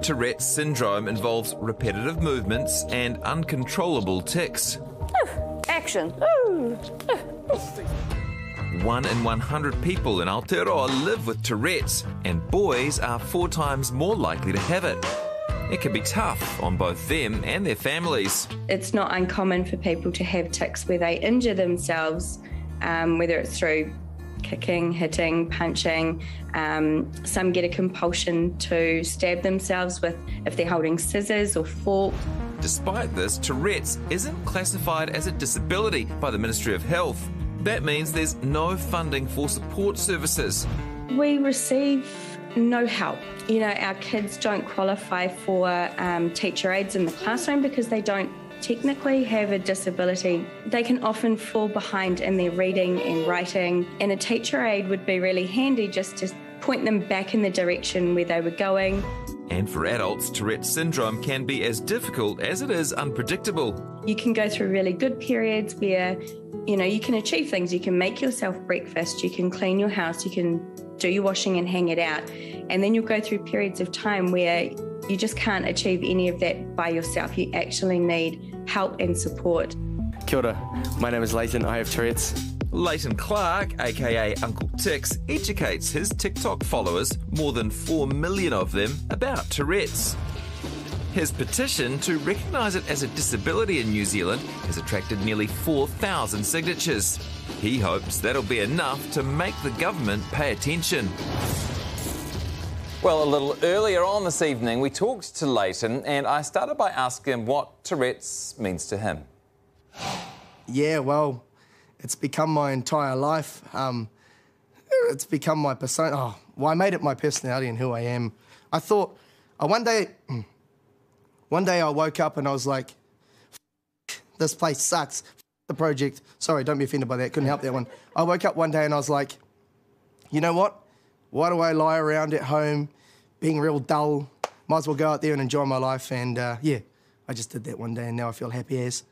Tourette's syndrome involves repetitive movements and uncontrollable tics. Action. 1 in 100 people in Aotearoa live with Tourette's, and boys are 4 times more likely to have it. It can be tough on both them and their families. It's not uncommon for people to have tics where they injure themselves, whether it's through kicking, hitting, punching. Some get a compulsion to stab themselves if they're holding scissors or fork. Despite this, Tourette's isn't classified as a disability by the Ministry of Health. That means there's no funding for support services. We receive no help. You know, our kids don't qualify for teacher aides in the classroom because they don't technically have a disability. They can often fall behind in their reading and writing, and a teacher aide would be really handy just to point them back in the direction where they were going. And for adults, Tourette's syndrome can be as difficult as it is unpredictable. You can go through really good periods where, you know, you can achieve things. You can make yourself breakfast, you can clean your house, you can do your washing and hang it out. And then you'll go through periods of time where you just can't achieve any of that by yourself. You actually need help and support. Kia ora, my name is Leighton, I have Tourette's. Leighton Clark, aka Uncle Tix, educates his TikTok followers, more than 4 million of them, about Tourette's. His petition to recognise it as a disability in New Zealand has attracted nearly 4,000 signatures. He hopes that'll be enough to make the government pay attention. Well, a little earlier on this evening, we talked to Leighton and I started by asking him what Tourette's means to him. Yeah, well, it's become my entire life. It's become my persona. Oh, well, I made it my personality and who I am. I thought, one day I woke up and I was like, this place sucks. The project. Sorry, don't be offended by that. Couldn't help that one. I woke up one day and I was like, you know what? Why do I lie around at home being real dull? Might as well go out there and enjoy my life. And yeah, I just did that one day and now I feel happy as.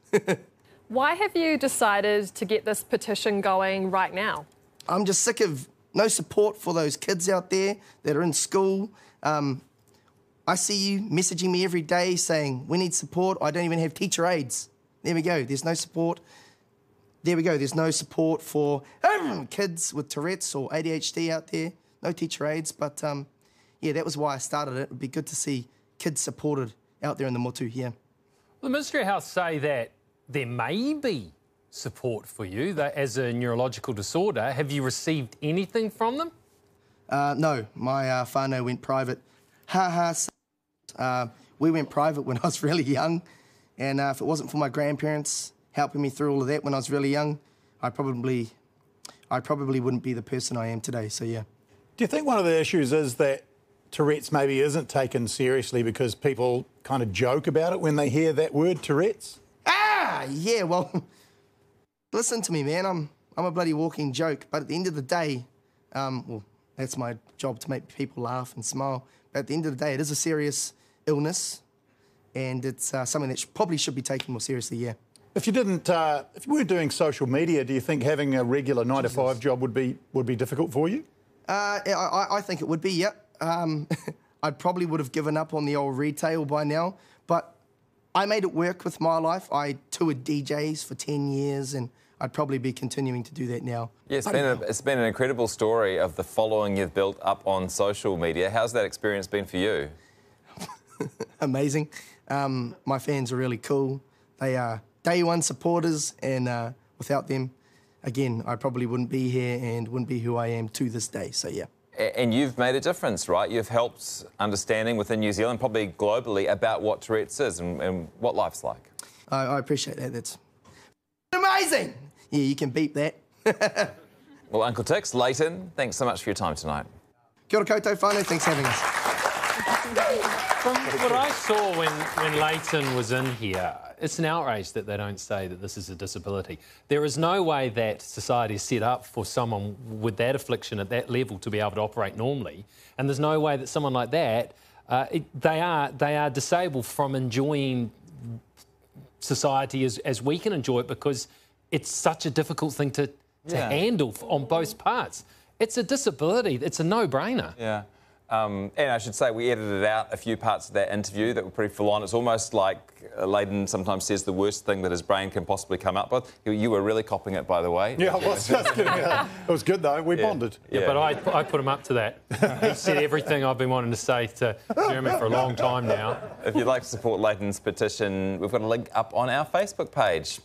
Why have you decided to get this petition going right now? I'm just sick of no support for those kids out there that are in school. I see you messaging me every day saying, we need support. I don't even have teacher aides. There we go. There's no support. There we go. There's no support for kids with Tourette's or ADHD out there. No teacher aides. But, yeah, that was why I started it. It would be good to see kids supported out there in the motu here. The Ministry of Health say that there may be support for you that as a neurological disorder. Have you received anything from them? No. My whānau went private. We went private when I was really young. And if it wasn't for my grandparents helping me through all of that when I was really young, I probably wouldn't be the person I am today, so yeah. Do you think one of the issues is that Tourette's maybe isn't taken seriously because people kind of joke about it when they hear that word, Tourette's? Yeah, well, listen to me, man. I'm a bloody walking joke, but at the end of the day, well, that's my job to make people laugh and smile. But at the end of the day, it is a serious illness, and it's something that probably should be taken more seriously, yeah. If you weren't doing social media, do you think having a regular 9-to-5 job would be difficult for you? I think it would be, yep. I probably would have given up on the old retail by now, but I made it work with my life. I toured DJs for 10 years, and I'd probably be continuing to do that now. Yeah, it's been an incredible story of the following you've built up on social media. How's that experience been for you? Amazing. My fans are really cool. They are day one supporters, and without them, again, I probably wouldn't be here and wouldn't be who I am to this day, so yeah. And you've made a difference, right? You've helped understanding within New Zealand, probably globally, about what Tourette's is and what life's like. I appreciate that. That's amazing. Yeah, you can beat that. Well, Uncle Tix, Leighton, thanks so much for your time tonight. Kia ora koutou whānau, thanks for having us. From what I saw when Leighton was in here, it's an outrage that they don't say that this is a disability. There is no way that society is set up for someone with that affliction at that level to be able to operate normally, and there's no way that someone like that, they are disabled from enjoying society as we can enjoy it, because it's such a difficult thing to handle on both parts. It's a disability. It's a no-brainer. Yeah. And I should say we edited out a few parts of that interview that were pretty full on. It's almost like Leighton sometimes says the worst thing that his brain can possibly come up with. You were really copping it, by the way. Yeah, I was just kidding. It was good, though. We bonded. Yeah, but I put him up to that. He said everything I've been wanting to say to Jeremy for a long time now. If you'd like to support Leighton's petition, we've got a link up on our Facebook page.